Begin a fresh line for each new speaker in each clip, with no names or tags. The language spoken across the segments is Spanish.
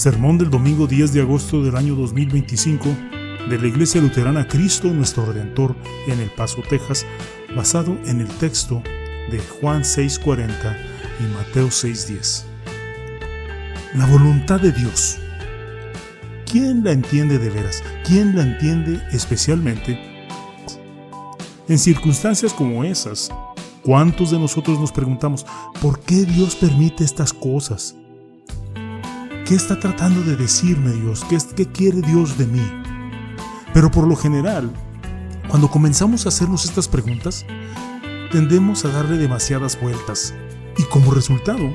Sermón del domingo 10 de agosto del año 2025 de la Iglesia Luterana Cristo Nuestro Redentor en El Paso, Texas, basado en el texto de Juan 6:40 y Mateo 6:10. La voluntad de Dios. ¿Quién la entiende de veras? ¿Quién la entiende especialmente? En circunstancias como esas, ¿cuántos de nosotros nos preguntamos por qué Dios permite estas cosas? ¿Qué está tratando de decirme Dios? ¿Qué quiere Dios de mí? Pero por lo general, cuando comenzamos a hacernos estas preguntas, tendemos a darle demasiadas vueltas y como resultado,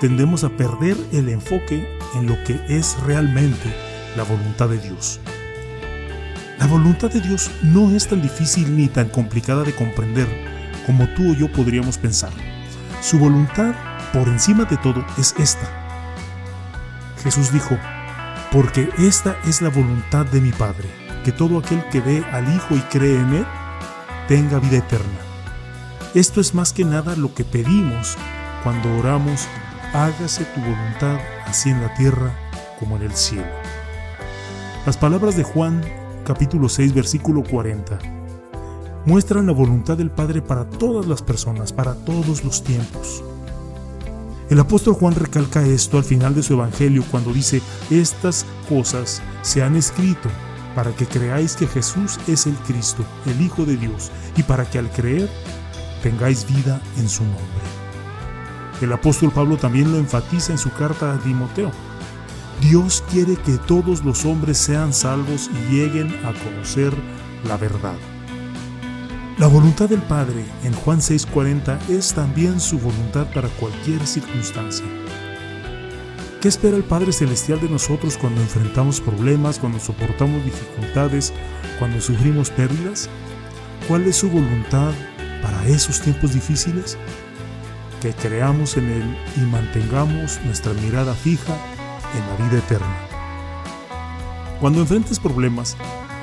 tendemos a perder el enfoque en lo que es realmente la voluntad de Dios. La voluntad de Dios no es tan difícil ni tan complicada de comprender como tú o yo podríamos pensar. Su voluntad, por encima de todo, es esta. Jesús dijo, porque esta es la voluntad de mi Padre, que todo aquel que ve al Hijo y cree en Él, tenga vida eterna. Esto es más que nada lo que pedimos cuando oramos, hágase tu voluntad, así en la tierra como en el cielo. Las palabras de Juan, capítulo 6, versículo 40, muestran la voluntad del Padre para todas las personas, para todos los tiempos. El apóstol Juan recalca esto al final de su evangelio cuando dice, estas cosas se han escrito para que creáis que Jesús es el Cristo, el Hijo de Dios, y para que al creer tengáis vida en su nombre. El apóstol Pablo también lo enfatiza en su carta a Timoteo. Dios quiere que todos los hombres sean salvos y lleguen a conocer la verdad. La voluntad del Padre en Juan 6:40 es también su voluntad para cualquier circunstancia. ¿Qué espera el Padre Celestial de nosotros cuando enfrentamos problemas, cuando soportamos dificultades, cuando sufrimos pérdidas? ¿Cuál es su voluntad para esos tiempos difíciles? Que creamos en Él y mantengamos nuestra mirada fija en la vida eterna. Cuando enfrentes problemas,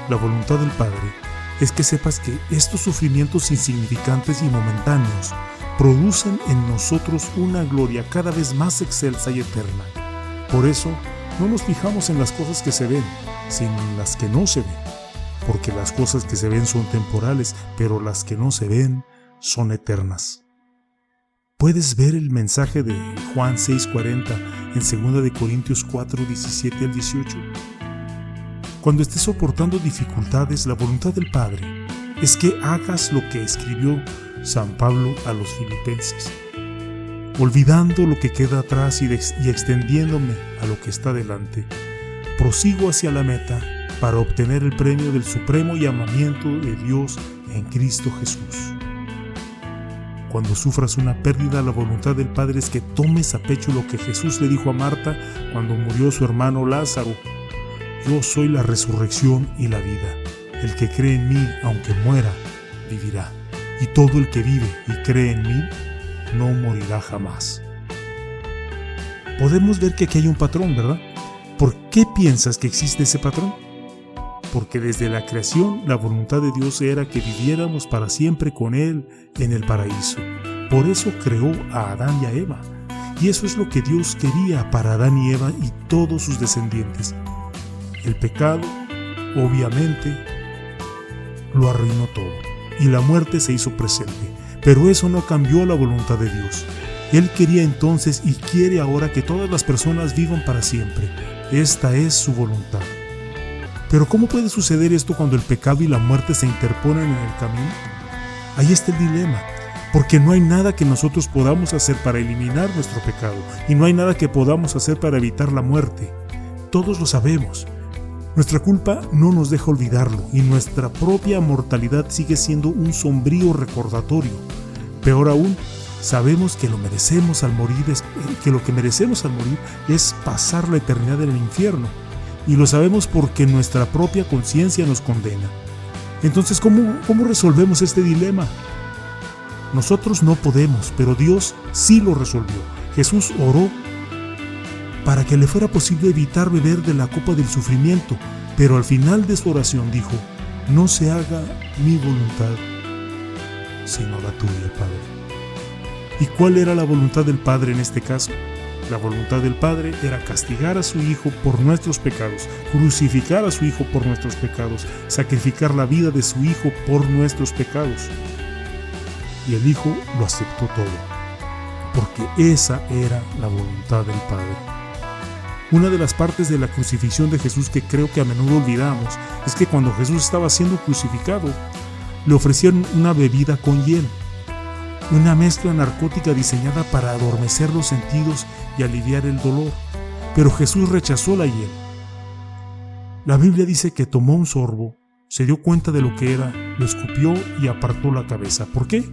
la voluntad del Padre es que sepas que estos sufrimientos insignificantes y momentáneos producen en nosotros una gloria cada vez más excelsa y eterna. Por eso, no nos fijamos en las cosas que se ven, sino en las que no se ven, porque las cosas que se ven son temporales, pero las que no se ven son eternas. ¿Puedes ver el mensaje de Juan 6:40 en 2 Corintios 4:17 al 18? Cuando estés soportando dificultades, la voluntad del Padre es que hagas lo que escribió San Pablo a los filipenses, olvidando lo que queda atrás y extendiéndome a lo que está delante. Prosigo hacia la meta para obtener el premio del supremo llamamiento de Dios en Cristo Jesús. Cuando sufras una pérdida, la voluntad del Padre es que tomes a pecho lo que Jesús le dijo a Marta cuando murió su hermano Lázaro. Yo soy la resurrección y la vida. El que cree en mí, aunque muera, vivirá. Y todo el que vive y cree en mí, no morirá jamás. Podemos ver que aquí hay un patrón, ¿verdad? ¿Por qué piensas que existe ese patrón? Porque desde la creación, la voluntad de Dios era que viviéramos para siempre con Él en el paraíso. Por eso creó a Adán y a Eva. Y eso es lo que Dios quería para Adán y Eva y todos sus descendientes. El pecado, obviamente, lo arruinó todo, y la muerte se hizo presente. Pero eso no cambió la voluntad de Dios. Él quería entonces y quiere ahora que todas las personas vivan para siempre. Esta es su voluntad. Pero ¿cómo puede suceder esto cuando el pecado y la muerte se interponen en el camino? Ahí está el dilema, porque no hay nada que nosotros podamos hacer para eliminar nuestro pecado, y no hay nada que podamos hacer para evitar la muerte. Todos lo sabemos. Nuestra culpa no nos deja olvidarlo y nuestra propia mortalidad sigue siendo un sombrío recordatorio. Peor aún, sabemos que lo que merecemos al morir es pasar la eternidad en el infierno y lo sabemos porque nuestra propia conciencia nos condena. Entonces, ¿cómo resolvemos este dilema? Nosotros no podemos, pero Dios sí lo resolvió. Jesús oró para que le fuera posible evitar beber de la copa del sufrimiento, pero al final de su oración dijo, no se haga mi voluntad, sino la tuya, Padre. ¿Y cuál era la voluntad del Padre en este caso? La voluntad del Padre era castigar a su Hijo por nuestros pecados, crucificar a su Hijo por nuestros pecados, sacrificar la vida de su Hijo por nuestros pecados. Y el Hijo lo aceptó todo, porque esa era la voluntad del Padre. Una de las partes de la crucifixión de Jesús que creo que a menudo olvidamos es que cuando Jesús estaba siendo crucificado, le ofrecieron una bebida con hiel, una mezcla narcótica diseñada para adormecer los sentidos y aliviar el dolor. Pero Jesús rechazó la hiel. La Biblia dice que tomó un sorbo, se dio cuenta de lo que era, lo escupió y apartó la cabeza. ¿Por qué?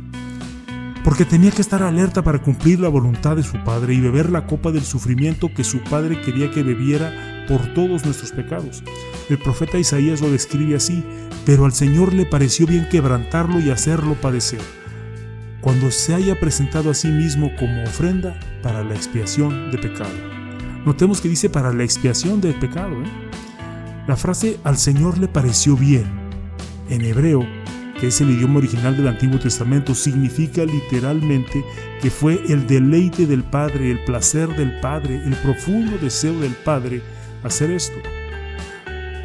Porque tenía que estar alerta para cumplir la voluntad de su Padre y beber la copa del sufrimiento que su Padre quería que bebiera por todos nuestros pecados. El profeta Isaías lo describe así: pero al Señor le pareció bien quebrantarlo y hacerlo padecer, cuando se haya presentado a sí mismo como ofrenda para la expiación de pecado. Notemos que dice para la expiación del pecado. La frase al Señor le pareció bien, en hebreo, que es el idioma original del Antiguo Testamento, significa literalmente que fue el deleite del Padre, el placer del Padre, el profundo deseo del Padre hacer esto.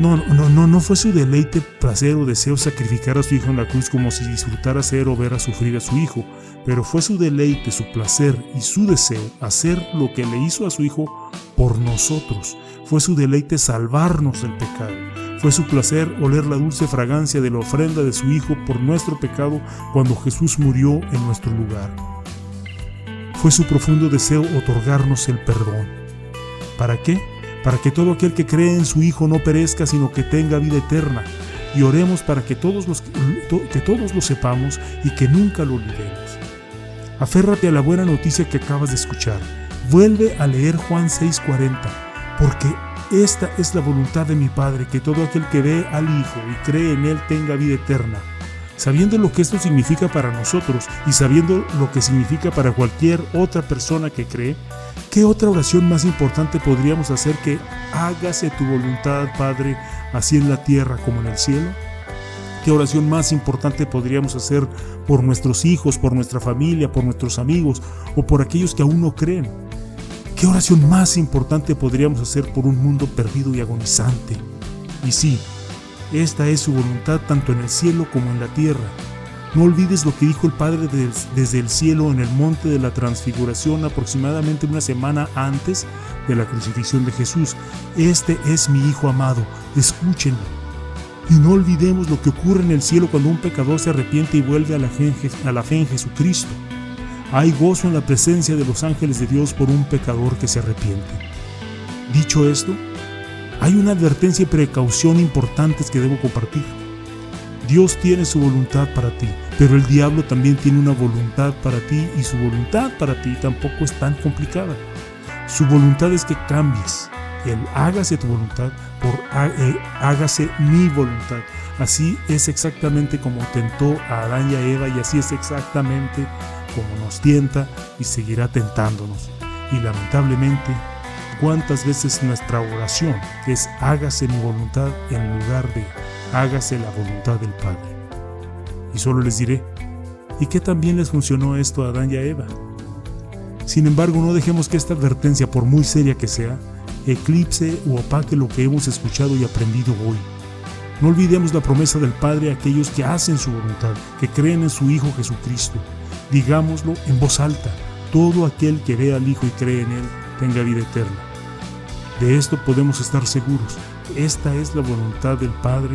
No fue su deleite, placer o deseo sacrificar a su Hijo en la cruz como si disfrutara hacer o ver a sufrir a su Hijo, pero fue su deleite, su placer y su deseo hacer lo que le hizo a su Hijo por nosotros. Fue su deleite salvarnos del pecado. Fue su placer oler la dulce fragancia de la ofrenda de su Hijo por nuestro pecado cuando Jesús murió en nuestro lugar. Fue su profundo deseo otorgarnos el perdón. ¿Para qué? Para que todo aquel que cree en su Hijo no perezca, sino que tenga vida eterna. Y oremos para que todos lo sepamos y que nunca lo olvidemos. Aférrate a la buena noticia que acabas de escuchar. Vuelve a leer Juan 6:40, porque esta es la voluntad de mi Padre, que todo aquel que ve al Hijo y cree en Él tenga vida eterna. Sabiendo lo que esto significa para nosotros y sabiendo lo que significa para cualquier otra persona que cree, ¿qué otra oración más importante podríamos hacer que hágase tu voluntad, Padre, así en la tierra como en el cielo? ¿Qué oración más importante podríamos hacer por nuestros hijos, por nuestra familia, por nuestros amigos o por aquellos que aún no creen? ¿Qué oración más importante podríamos hacer por un mundo perdido y agonizante? Y sí, esta es su voluntad tanto en el cielo como en la tierra. No olvides lo que dijo el Padre desde el cielo en el monte de la transfiguración aproximadamente una semana antes de la crucifixión de Jesús. Este es mi Hijo amado, escúchenlo. Y no olvidemos lo que ocurre en el cielo cuando un pecador se arrepiente y vuelve a la fe en Jesucristo. Hay gozo en la presencia de los ángeles de Dios por un pecador que se arrepiente. Dicho esto, hay una advertencia y precaución importantes que debo compartir. Dios tiene su voluntad para ti, pero el diablo también tiene una voluntad para ti y su voluntad para ti tampoco es tan complicada. Su voluntad es que cambies el hágase tu voluntad por hágase mi voluntad. Así es exactamente como tentó a Adán y a Eva y así es exactamente como nos tienta y seguirá tentándonos. Y lamentablemente, ¿cuántas veces nuestra oración es hágase mi voluntad en lugar de hágase la voluntad del Padre? Y solo les diré, ¿y qué tan bien les funcionó esto a Adán y a Eva? Sin embargo, no dejemos que esta advertencia, por muy seria que sea, eclipse o opaque lo que hemos escuchado y aprendido hoy. No olvidemos la promesa del Padre a aquellos que hacen su voluntad, que creen en su Hijo Jesucristo. Digámoslo en voz alta: todo aquel que ve al Hijo y cree en Él tenga vida eterna. De esto podemos estar seguros. Esta es la voluntad del Padre,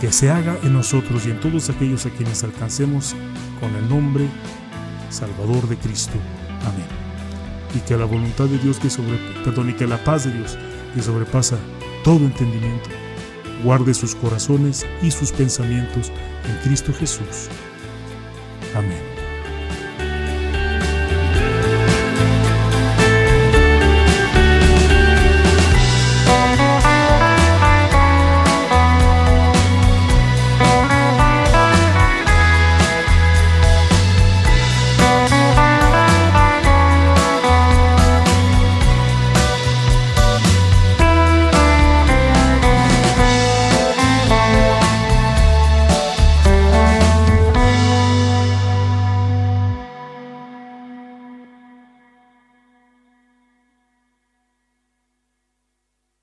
que se haga en nosotros y en todos aquellos a quienes alcancemos con el nombre Salvador de Cristo. Amén. Y que la voluntad de Dios y que la paz de Dios, que sobrepasa todo entendimiento, guarde sus corazones y sus pensamientos en Cristo Jesús. Amén.